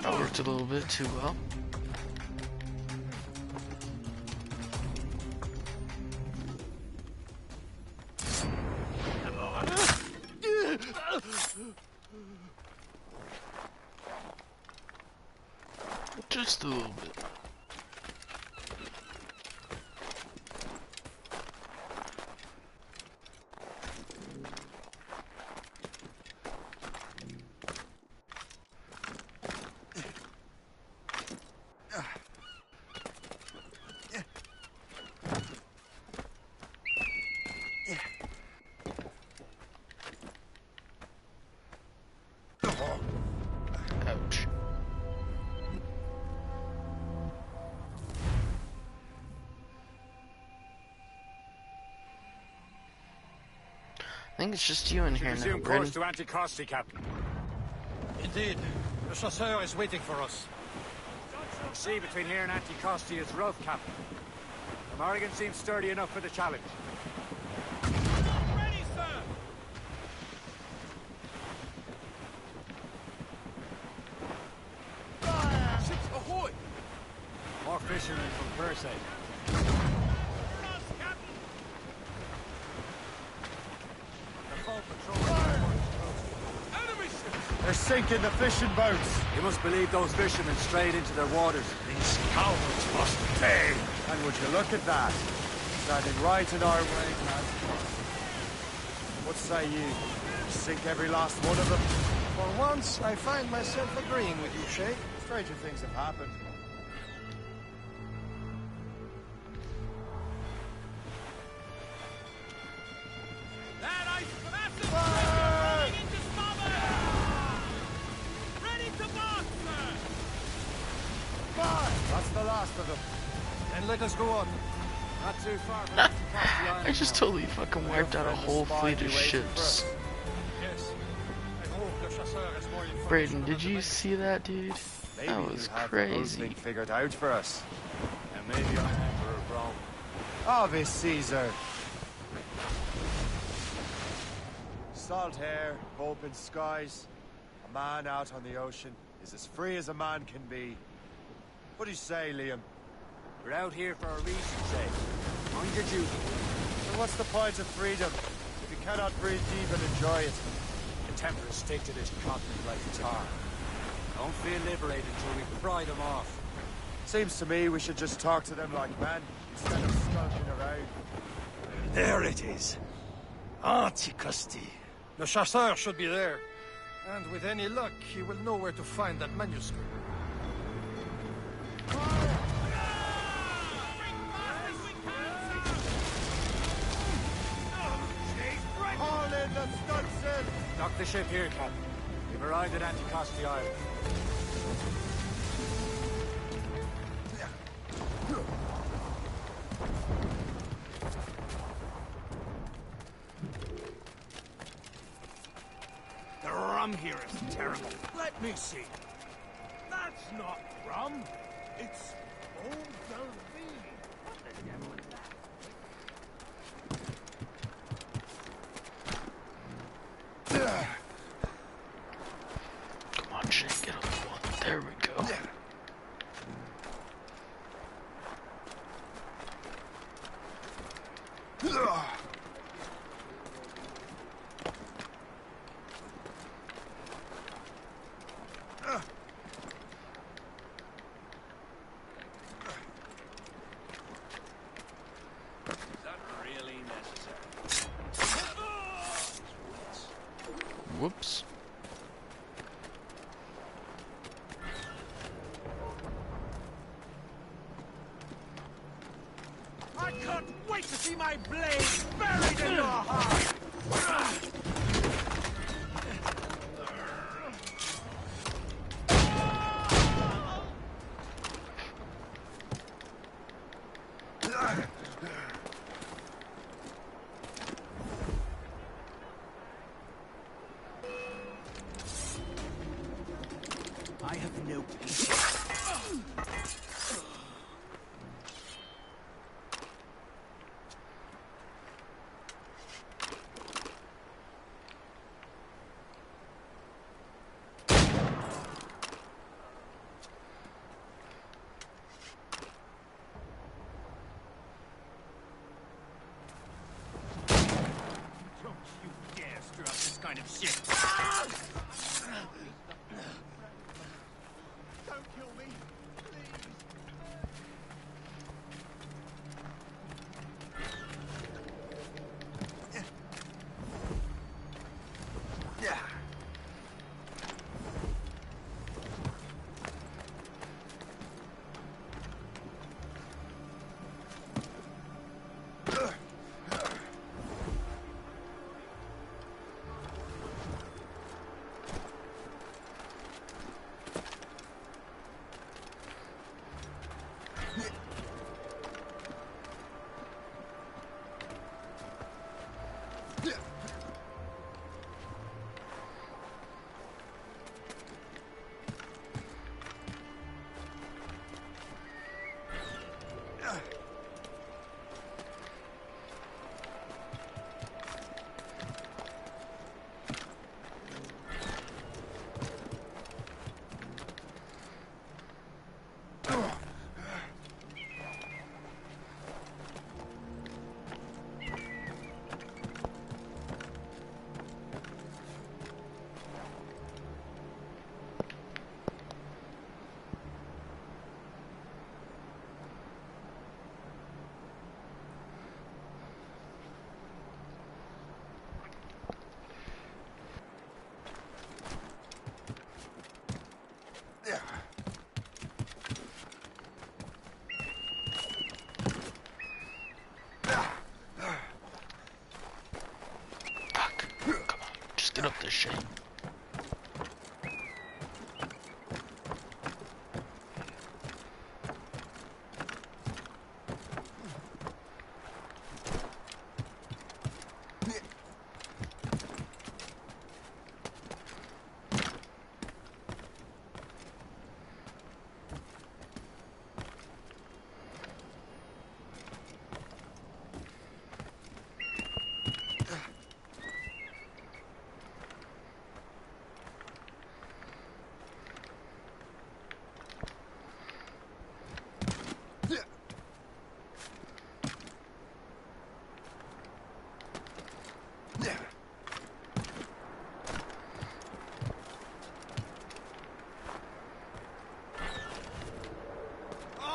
S2: That worked a little bit too well. Just a little bit. Ouch. I think it's just you in here now,
S7: Resume course to Anticosti, Captain.
S4: Indeed. The chasseur is waiting for us.
S7: The sea between here and Anticosti is rough, Captain. The Morrigan seems sturdy enough for the challenge.
S5: Ready, sir! Fire! Ships ahoy!
S7: More fishermen from Persay.
S5: They're sinking the fishing boats.
S7: You must believe those fishermen strayed into their waters.
S5: These cowards must pay.
S18: And would you look at that? Standing right in our way, man. What say you? Sink every last one of them?
S6: For once, I find myself agreeing with you, Shay.
S18: Stranger things have happened. last of them. Then let us go on. Not too far from
S2: I just totally fucking wiped out a whole fleet of ships.
S4: Yes. I hope the chasseur has more information.
S2: Braden, did you see that, dude?
S18: Maybe
S2: That was
S18: he'll have the whole
S2: crazy.
S18: thing figured out for us.
S12: And maybe I'm Emperor of Rome.
S18: Obvious Caesar. Salt hair, open skies. A man out on the ocean is as free as a man can be. What do you say, Liam?
S7: We're out here for a reason, say. Mind your duty.
S18: So what's the point of freedom if you cannot breathe deep and enjoy it?
S7: The Templars stick to this continent like tar. Don't feel liberated until we pry them off.
S18: Seems to me we should just talk to them like men instead of skulking around.
S4: There it is. Antiquity. The chasseur should be there. And with any luck, he will know where to find that manuscript.
S18: Haul in the stunsail!
S7: Dock the ship here, Captain. We've arrived at Anticosti Island.
S5: The rum here is terrible. Let me see. That's not rum. It's Eau d'Alvie. What the devil is that?
S2: Come on, Shane, get on the wall. There we go. Whoops.
S5: I can't wait to see my blade buried in your heart! I have no patience. Don't you dare stir up this kind of shit. Don't kill me, please.
S2: Get up this shit.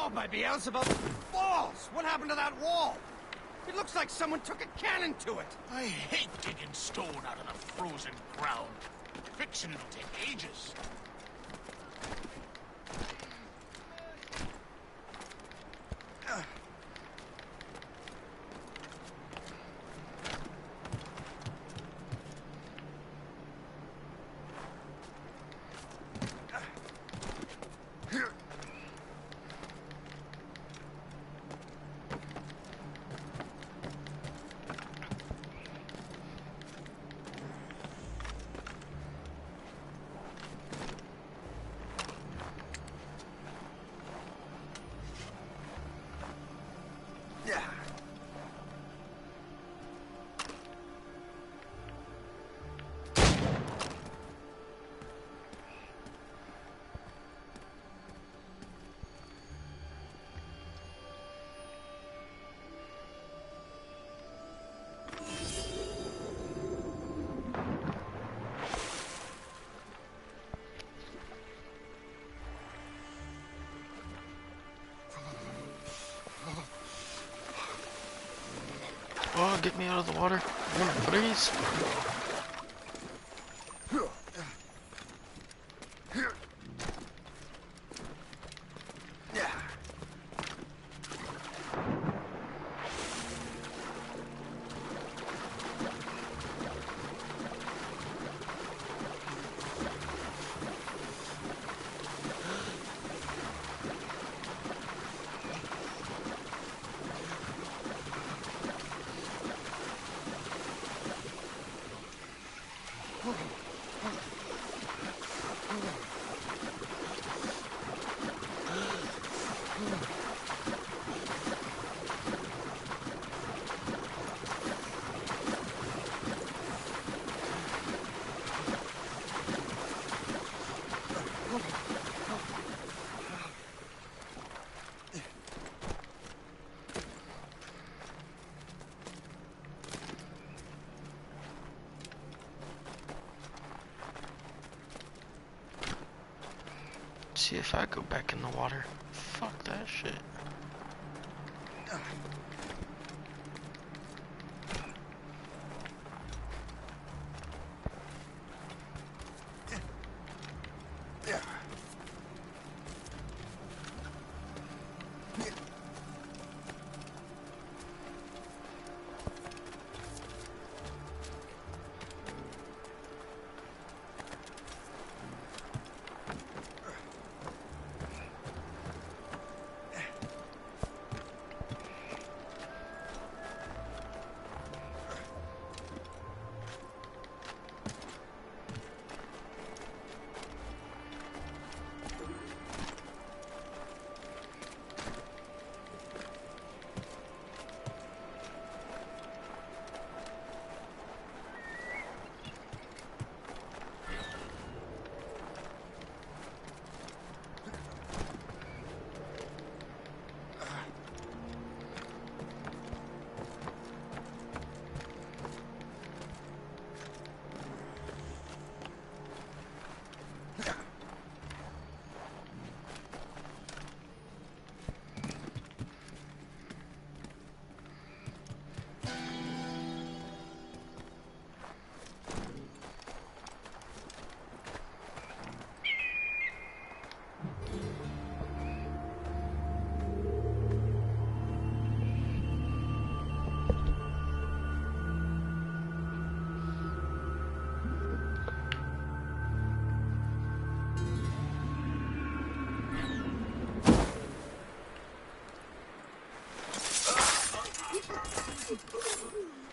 S5: Oh, by Beelzebub! Balls! What happened to that wall? It looks like someone took a cannon to it.
S19: I hate digging stone out of the frozen ground. Fixing it'll take ages.
S2: Oh, get me out of the water. Please. See if I go back in the water. Fuck that shit.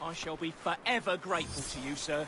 S5: I shall be forever grateful to you, sir.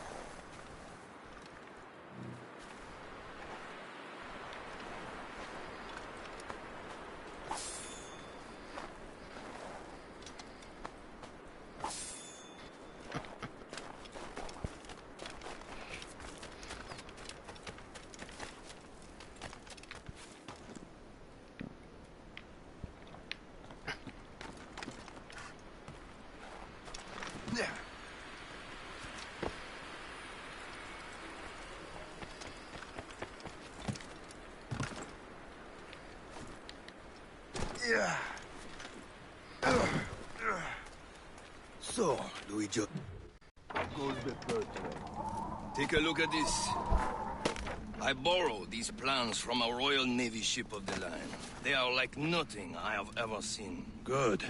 S12: So, Luigi, take a look at this. I borrowed these plans from a Royal Navy ship of the line. They are like nothing I have ever seen.
S4: Good.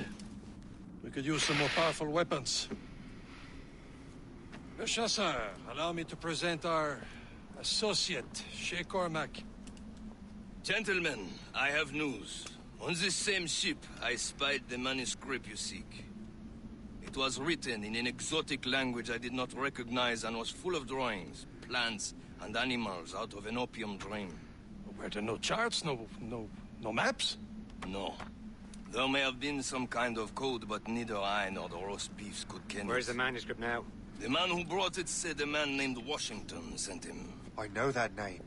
S4: We could use some more powerful weapons. Le Chasseur, allow me to present our associate, Shay Cormac.
S12: Gentlemen, I have news. On this same ship, I spied the manuscript you seek. It was written in an exotic language I did not recognize and was full of drawings, plants, and animals out of an opium dream.
S4: Were there no charts, no maps?
S12: No. There may have been some kind of code, but neither I nor the roast beefs could ken it.
S3: Where's the manuscript now?
S12: The man who brought it said a man named Washington sent him.
S1: I know that name.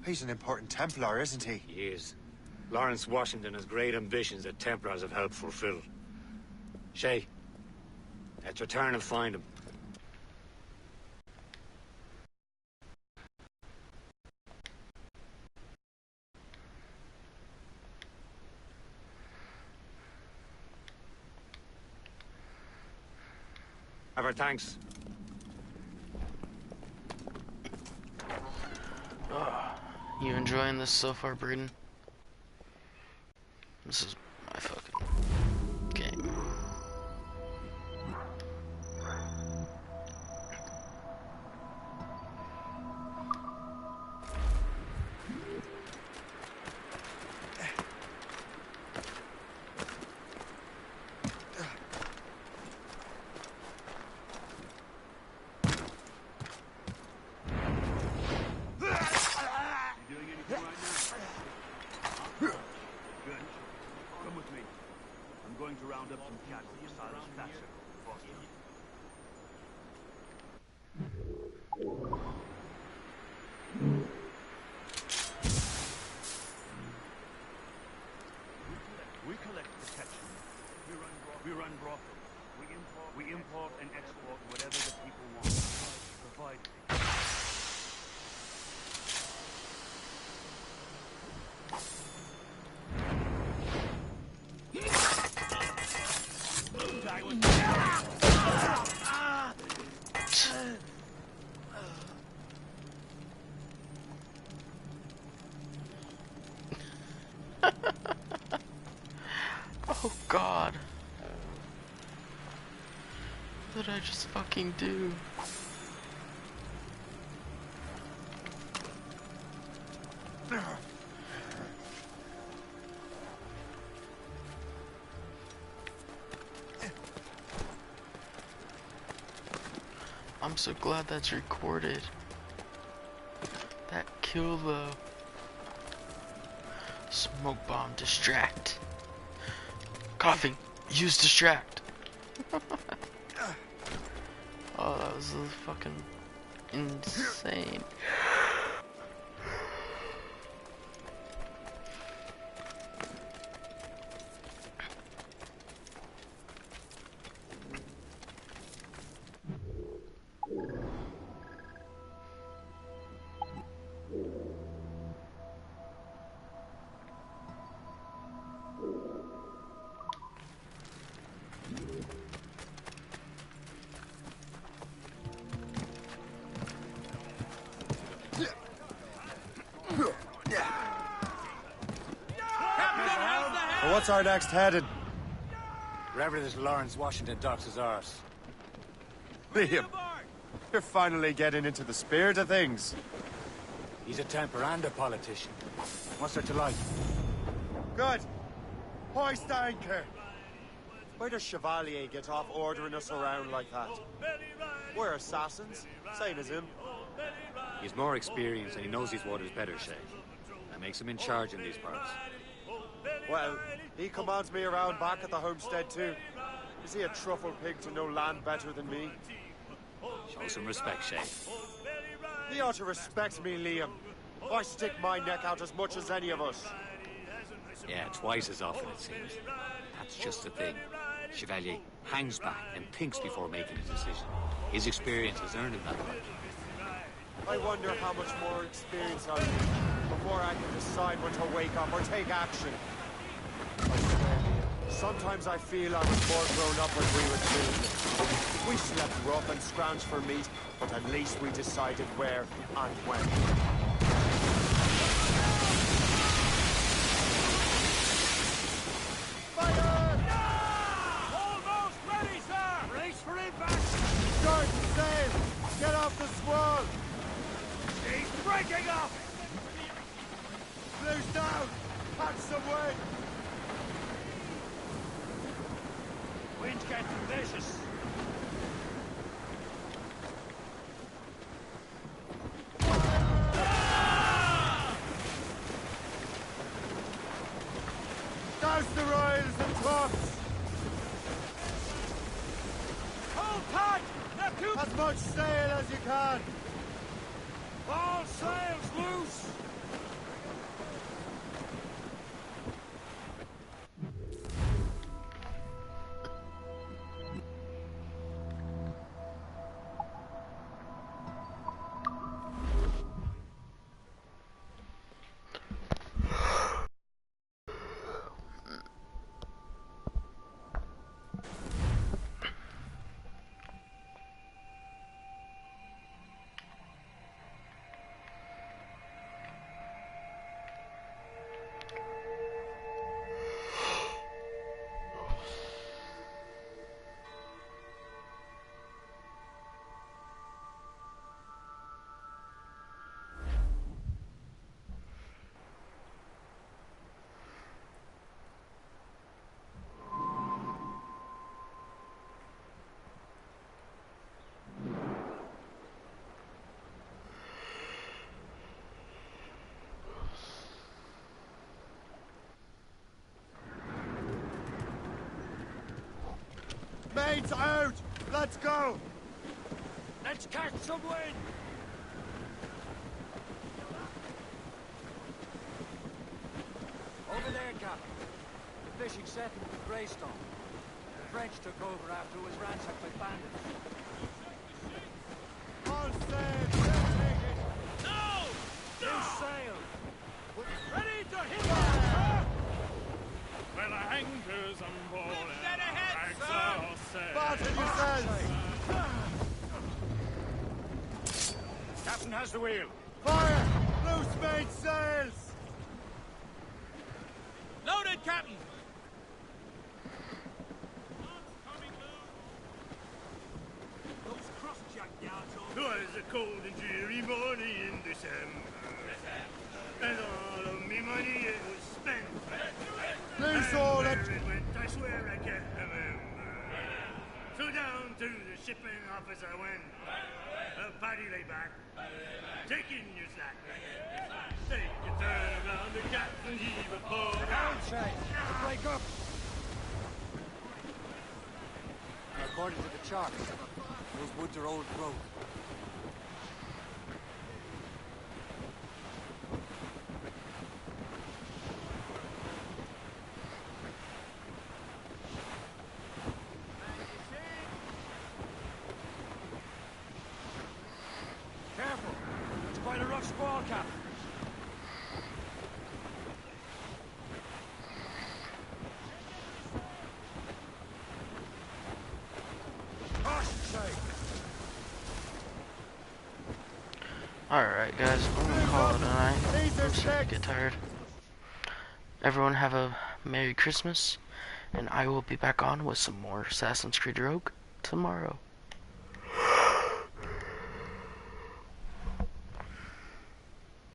S1: He's an important Templar, isn't he?
S3: He is. Lawrence Washington has great ambitions that Templars have helped fulfill. Shay, let's return and find him. Have our thanks.
S2: You enjoying this so far, Breeden? This is my fucking game.
S20: We run brothels. We import and export whatever the people want. Provide.
S2: Oh God. What did I just fucking do? I'm so glad that's recorded. That kill though. Smoke bomb, distract. Coughing, use distract. Oh, that was fucking insane.
S18: What's our next heading?
S7: Wherever this Lawrence Washington docks is ours.
S18: Liam, you're finally getting into the spirit of things.
S7: He's a Templar and a politician. What's there to like?
S18: Good. Hoist anchor. Where does Chevalier get off ordering us around like that? We're assassins, same as him.
S3: He's more experienced and he knows these waters better, Shay. That makes him in charge in these parts.
S18: Well, he commands me around back at the homestead too. Is he a truffle pig to know land better than me?
S3: Show some respect, Shay.
S18: He ought to respect me, Liam. I stick my neck out as much as any of us.
S3: Yeah, twice as often it seems. That's just the thing. Chevalier hangs back and thinks before making a decision. His experience has earned him that right.
S18: I wonder how much more experience I need before I can decide when to wake up or take action. Sometimes I feel I was more grown up when we were children. We slept rough and scrounged for meat, but at least we decided where and when. Fire!
S5: Almost ready, sir! Brace for impact!
S18: Start to sail! Get off the squall!
S5: He's breaking up!
S18: Blue's down! Catch some wind!
S5: Wind's getting vicious.
S18: Douse the royals and tops!
S5: Hold tight! They're too...
S18: As much sail as you can!
S5: All sails loose!
S18: Mates out! Let's go!
S5: Let's catch some wind!
S3: Over there, Captain. The fishing settlement of Greystone. The French took over after it was ransacked by bandits.
S18: All sail! Take it!
S5: No!
S3: New sail!
S5: Ready to hit sir!
S21: Well, anchors on board and
S5: Dead ahead,
S21: flags
S5: sir!
S21: all set.
S18: Fasten yourselves!
S7: Captain has the wheel.
S18: Fire! Loose main sails!
S5: Loaded, Captain! Those crossjack yards on...
S21: 'Twas a cold and dreary morning in December, and all of me money it was spent.
S18: Loose all
S21: Where
S18: it!
S21: it went, I swear I can't remember. So down to the shipping office I went. Paddy lay back, taking your sack. Take a turn around the captain, heave a pole.
S3: Down, Shay! Break up! According to the chart, those woods are old growth.
S5: Careful! It's quite a rough squall, Captain.
S2: Alright guys, I'm gonna call it a night. I'm starting to get tired. Everyone have a Merry Christmas, and I will be back on with some more Assassin's Creed Rogue tomorrow.